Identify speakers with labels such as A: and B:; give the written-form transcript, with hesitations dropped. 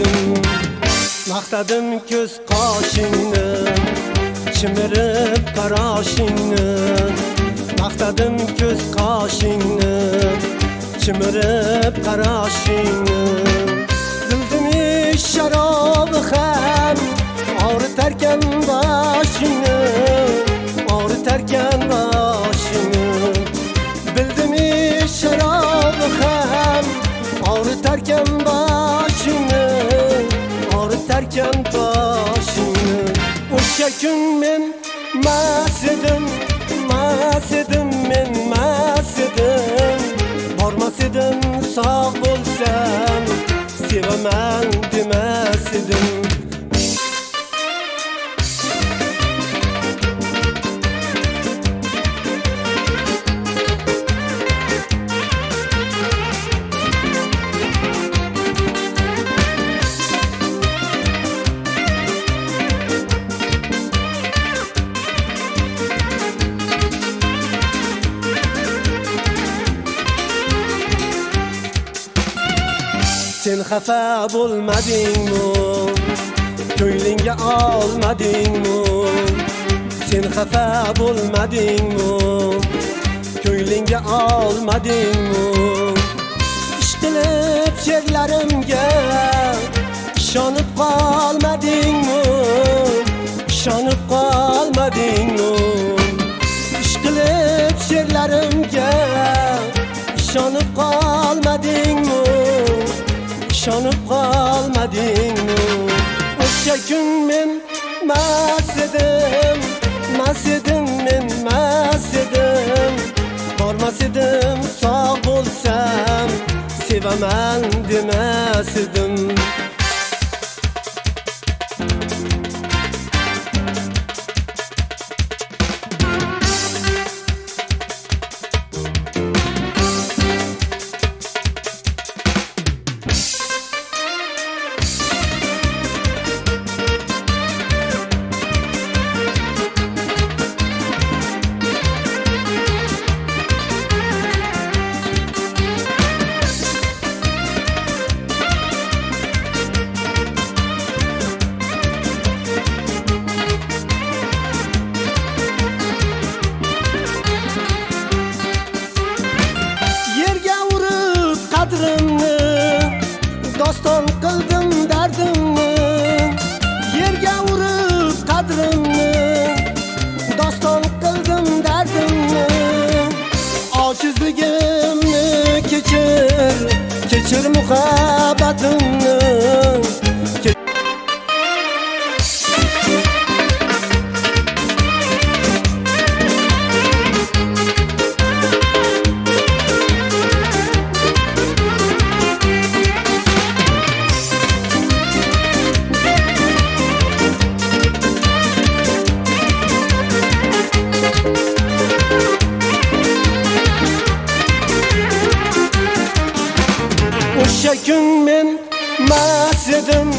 A: edim. Maqtadim ko'z qoshingni, chimirib qarashingni. Maqtadim ko'z qoshingni, chimirib qarashingni. Dildimi sharobi ham og'ritarkan boshingni, og'ritarkan boshingni. Bildimi sharobi ham og'ritarkan boshingni, og'ritarkan boshingni. O'sha kun men mast edim, men mast edim. Bormas edim sog' bo'lsam, sevaman demas edim. Sen xafa bo'lmadingmi? Ko'nglingga olmadingmi? Sen xafa bo'lmadingmi? Ko'nglingga olmadingmi? Ishqilib she'rlarimga ishonib qolmadingmi? Ishonib qolmadingmi? Ishqilib she'rlarimga ishonib qolmadingmi? Ishonib qolmadingmi? O'sha kun men mast edim, men mast edim. Bormas edim sog' bo'lsam, sevaman demas edim. Qadrimni doston qildim dardimni, yerga urib qadrimni doston qildim dardimni. Ojizligimni kechir muhabbatimni. O'sha kun men mast edim,